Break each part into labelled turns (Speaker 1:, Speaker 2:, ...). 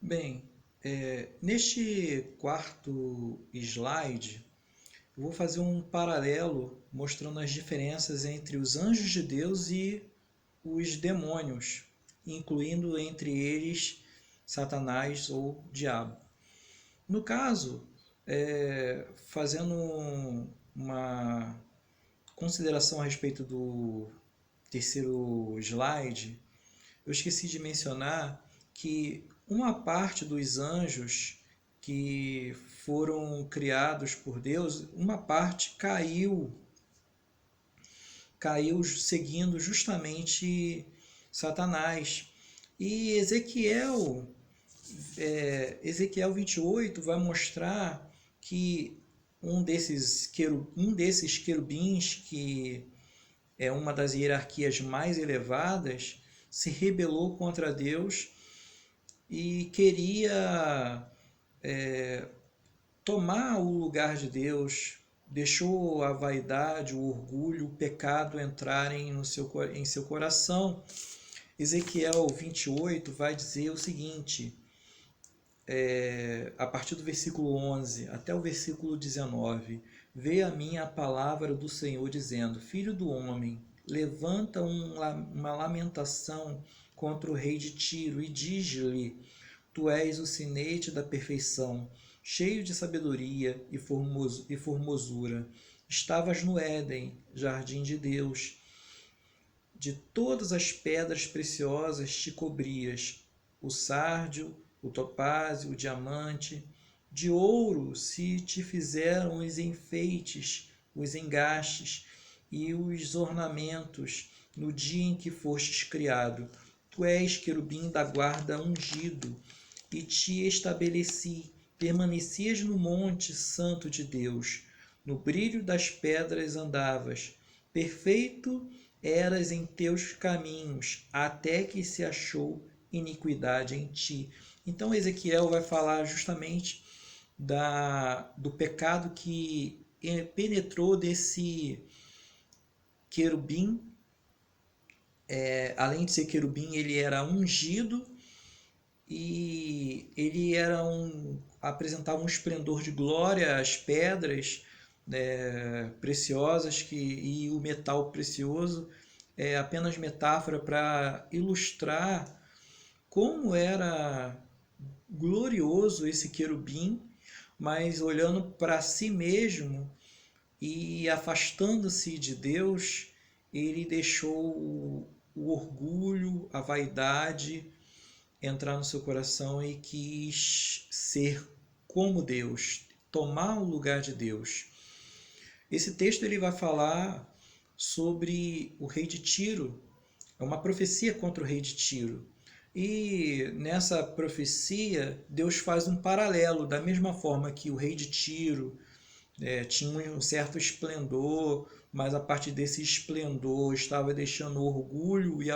Speaker 1: Bem, neste quarto slide, eu vou fazer um paralelo mostrando as diferenças entre os anjos de Deus e os demônios, incluindo entre eles Satanás ou Diabo. No caso, fazendo uma consideração a respeito do terceiro slide, eu esqueci de mencionar que uma parte dos anjos que foram criados por Deus, uma parte caiu seguindo justamente Satanás. E Ezequiel 28 vai mostrar que um desses querubins, que é uma das hierarquias mais elevadas, se rebelou contra Deus e queria tomar o lugar de Deus, deixou a vaidade, o orgulho, o pecado entrarem em seu coração. Ezequiel 28 vai dizer o seguinte, a partir do versículo 11 até o versículo 19: Veio a mim a palavra do Senhor dizendo: Filho do homem, levanta uma lamentação contra o rei de Tiro e diz-lhe: Tu és o sinete da perfeição, cheio de sabedoria e formosura. Estavas no Éden, jardim de Deus. De todas as pedras preciosas te cobrias, o sárdio, o topázio, o diamante. De ouro se te fizeram os enfeites, os engastes e os ornamentos no dia em que fostes criado. Tu és querubim da guarda ungido, e te estabeleci. Permanecias no monte santo de Deus. No brilho das pedras andavas. Perfeito eras em teus caminhos, até que se achou iniquidade em ti. Então Ezequiel vai falar justamente do pecado que penetrou desse querubim. Além de ser querubim, ele era ungido e ele apresentava um esplendor de glória às pedras preciosas e o metal precioso é apenas metáfora para ilustrar como era glorioso esse querubim, mas olhando para si mesmo e afastando-se de Deus, ele deixou o orgulho, a vaidade entrar no seu coração e quis ser como Deus, tomar o lugar de Deus. Esse texto ele vai falar sobre o rei de Tiro, é uma profecia contra o rei de Tiro. E nessa profecia, Deus faz um paralelo, da mesma forma que o rei de Tiro tinha um certo esplendor, mas a partir desse esplendor estava deixando o orgulho e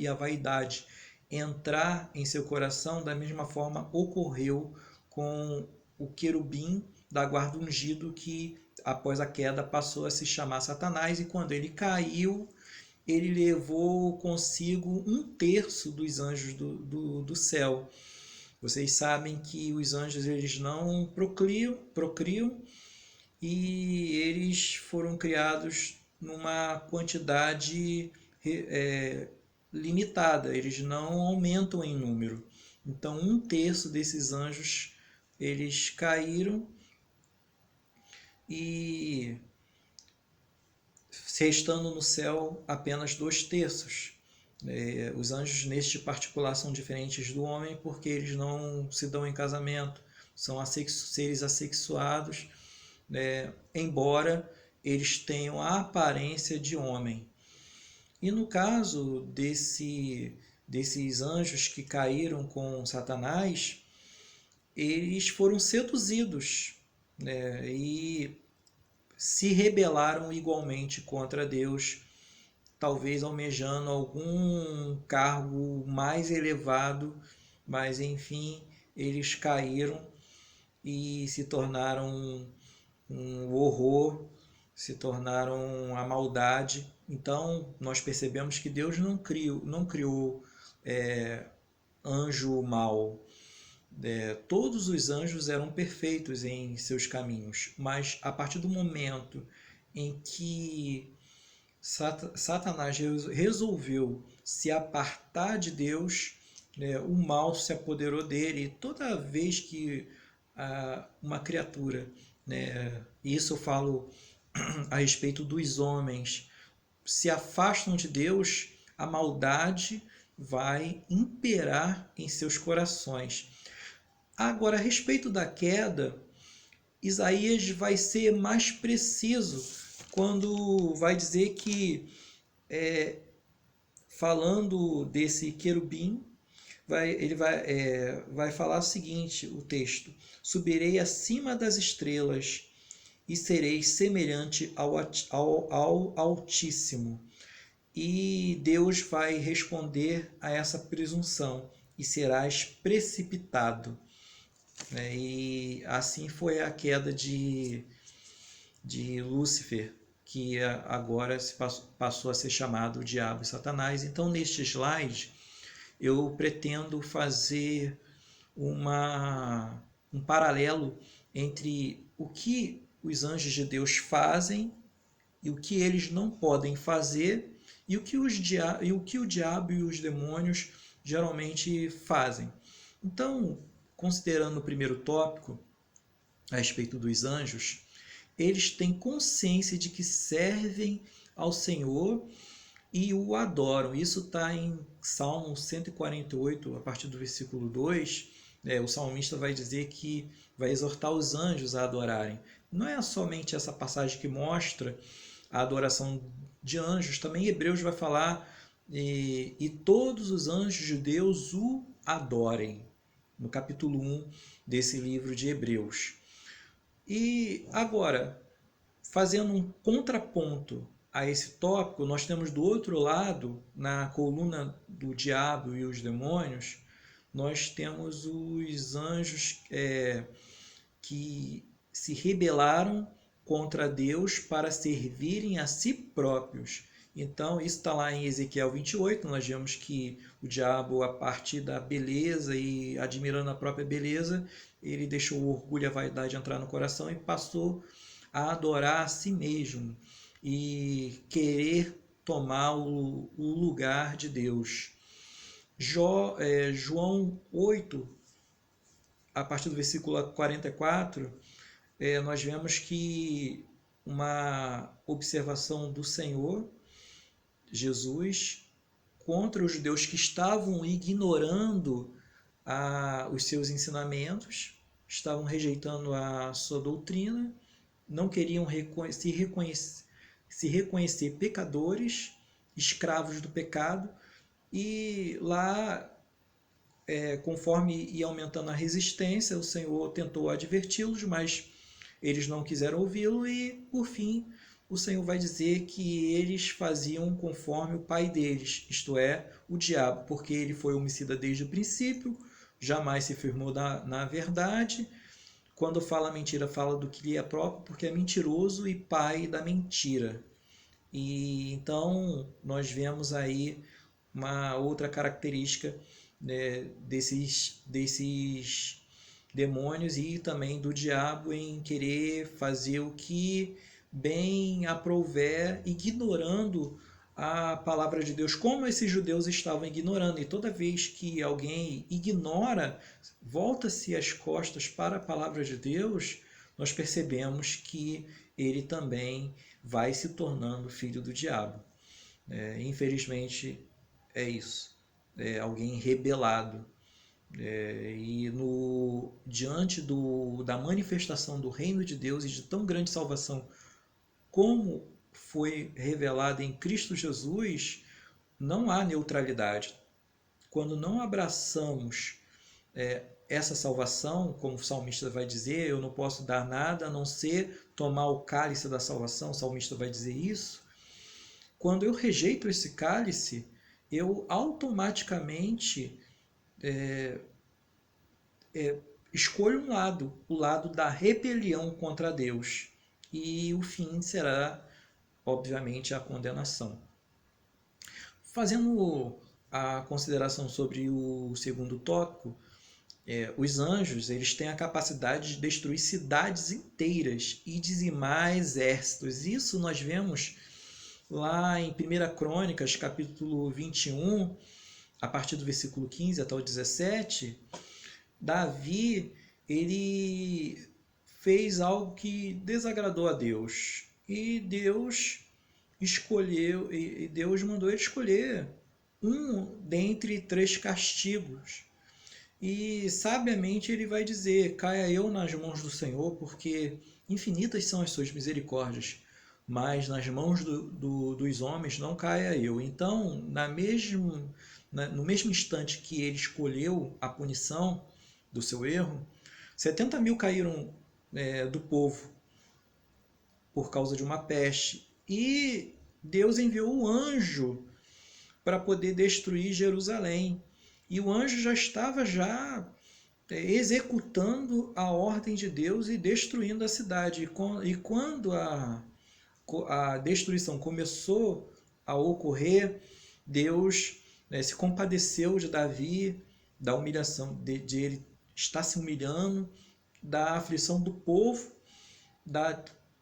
Speaker 1: a vaidade entrar em seu coração. Da mesma forma ocorreu com o querubim da guarda ungido, que após a queda passou a se chamar Satanás, e quando ele caiu, ele levou consigo um terço dos anjos do céu. Vocês sabem que os anjos eles não procriam e eles foram criados numa quantidade limitada, eles não aumentam em número. Então, um terço desses anjos eles caíram e restando no céu apenas 2 terços. Os anjos, neste particular, são diferentes do homem porque eles não se dão em casamento, são seres assexuados, embora eles tenham a aparência de homem. E no caso desses anjos que caíram com Satanás, eles foram seduzidos, e se rebelaram igualmente contra Deus, talvez almejando algum cargo mais elevado, mas enfim, eles caíram e se tornaram um horror, se tornaram a maldade. Então, nós percebemos que Deus não criou anjo mau. Todos os anjos eram perfeitos em seus caminhos, mas a partir do momento em que Satanás resolveu se apartar de Deus, o mal se apoderou dele. E toda vez que uma criatura, isso eu falo a respeito dos homens, se afastam de Deus, a maldade vai imperar em seus corações. Agora, a respeito da queda, Isaías vai ser mais preciso quando vai dizer que, falando desse querubim, ele vai falar o seguinte, o texto: subirei acima das estrelas e serei semelhante ao Altíssimo. E Deus vai responder a essa presunção: e serás precipitado. E assim foi a queda de Lúcifer, que agora passou a ser chamado Diabo e Satanás. Então, neste slide, eu pretendo fazer um paralelo entre o que os anjos de Deus fazem e o que eles não podem fazer e o que o diabo e os demônios geralmente fazem. Então, considerando o primeiro tópico a respeito dos anjos, eles têm consciência de que servem ao Senhor e o adoram. Isso está em Salmo 148, a partir do versículo 2. O salmista vai dizer que vai exortar os anjos a adorarem. Não é somente essa passagem que mostra a adoração de anjos, também Hebreus vai falar e todos os anjos de Deus o adorem, no capítulo 1 desse livro de Hebreus. E agora, fazendo um contraponto a esse tópico, nós temos do outro lado, na coluna do diabo e os demônios, nós temos os anjos que se rebelaram contra Deus para servirem a si próprios. Então, isso está lá em Ezequiel 28, nós vemos que o diabo, a partir da beleza e admirando a própria beleza, ele deixou o orgulho e a vaidade entrar no coração e passou a adorar a si mesmo e querer tomar o lugar de Deus. João 8, a partir do versículo 44, nós vemos que uma observação do Senhor Jesus contra os judeus que estavam ignorando os seus ensinamentos, estavam rejeitando a sua doutrina, não queriam se reconhecer pecadores, escravos do pecado, e lá, conforme ia aumentando a resistência, o Senhor tentou adverti-los, mas eles não quiseram ouvi-lo e, por fim, o Senhor vai dizer que eles faziam conforme o pai deles, isto é, o diabo, porque ele foi homicida desde o princípio, jamais se firmou na verdade. Quando fala mentira, fala do que lhe é próprio, porque é mentiroso e pai da mentira. E então nós vemos aí uma outra característica, desses demônios e também do diabo em querer fazer o que bem aprouver, ignorando a palavra de Deus, como esses judeus estavam ignorando. E toda vez que alguém ignora, volta-se as costas para a palavra de Deus, nós percebemos que ele também vai se tornando filho do diabo. Infelizmente é isso. É alguém rebelado. E diante da manifestação do reino de Deus e de tão grande salvação como foi revelada em Cristo Jesus, não há neutralidade. Quando não abraçamos essa salvação, como o salmista vai dizer, eu não posso dar nada a não ser tomar o cálice da salvação, o salmista vai dizer isso. Quando eu rejeito esse cálice, eu automaticamente escolho um lado, o lado da rebelião contra Deus. E o fim será, obviamente, a condenação. Fazendo a consideração sobre o segundo tópico, Os anjos, eles têm a capacidade de destruir cidades inteiras e dizimar exércitos. Isso nós vemos lá em 1 Crônicas, capítulo 21, a partir do versículo 15 até o 17. Davi, ele fez algo que desagradou a Deus. E Deus escolheu, e Deus mandou ele escolher um dentre 3 castigos. E sabiamente ele vai dizer: caia eu nas mãos do Senhor, porque infinitas são as suas misericórdias, mas nas mãos dos homens não caia eu. Então, no mesmo instante que ele escolheu a punição do seu erro, 70 mil caíram do povo por causa de uma peste. E Deus enviou o anjo para poder destruir Jerusalém. E o anjo já estava executando a ordem de Deus e destruindo a cidade. E quando a destruição começou a ocorrer, Deus se compadeceu de Davi, da humilhação de ele estar se humilhando, da aflição do povo,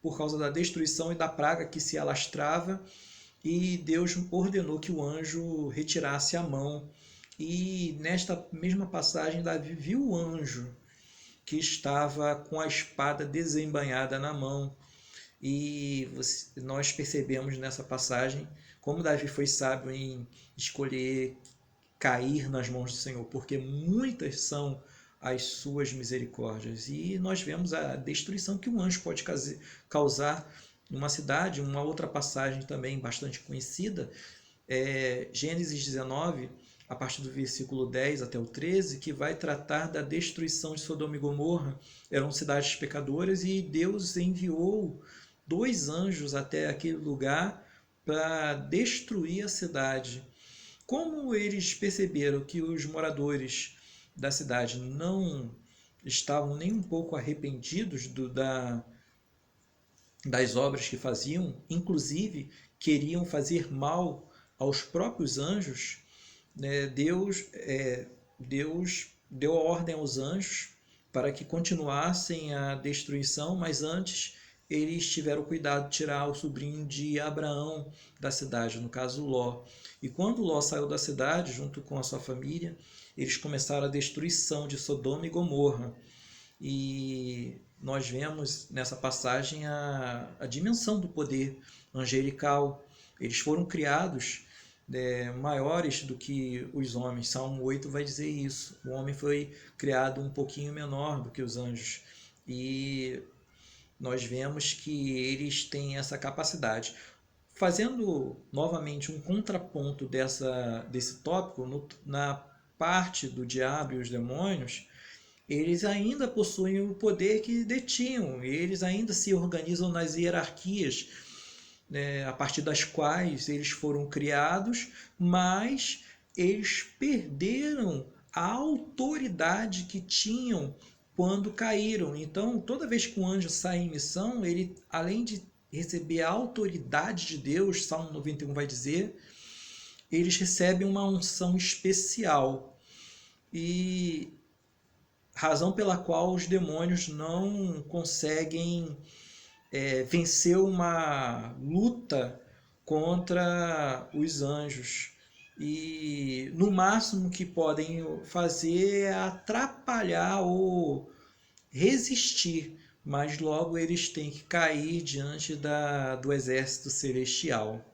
Speaker 1: por causa da destruição e da praga que se alastrava, e Deus ordenou que o anjo retirasse a mão. E nesta mesma passagem, Davi viu o anjo que estava com a espada desembainhada na mão. E nós percebemos nessa passagem como Davi foi sábio em escolher cair nas mãos do Senhor, porque muitas são as suas misericórdias. E nós vemos a destruição que um anjo pode causar numa cidade. Uma outra passagem também bastante conhecida é Gênesis 19, a partir do versículo 10 até o 13, que vai tratar da destruição de Sodoma e Gomorra. Eram cidades pecadoras e Deus enviou 2 anjos até aquele lugar para destruir a cidade. Como eles perceberam que os moradores da cidade não estavam nem um pouco arrependidos das obras que faziam, inclusive queriam fazer mal aos próprios anjos, Deus deu a ordem aos anjos para que continuassem a destruição, mas antes eles tiveram cuidado de tirar o sobrinho de Abraão da cidade, no caso Ló. E quando Ló saiu da cidade, junto com a sua família, eles começaram a destruição de Sodoma e Gomorra. E nós vemos nessa passagem a dimensão do poder angelical. Eles foram criados maiores do que os homens. Salmo 8 vai dizer isso. O homem foi criado um pouquinho menor do que os anjos. E nós vemos que eles têm essa capacidade. Fazendo novamente um contraponto desse tópico, na parte do diabo e os demônios, eles ainda possuem o poder que detinham. Eles ainda se organizam nas hierarquias, a partir das quais eles foram criados, mas eles perderam a autoridade que tinham quando caíram. Então, toda vez que um anjo sai em missão, ele, além de receber a autoridade de Deus, Salmo 91 vai dizer, eles recebem uma unção especial. E razão pela qual os demônios não conseguem vencer uma luta contra os anjos. E no máximo que podem fazer é atrapalhar ou resistir, mas logo eles têm que cair diante do exército celestial.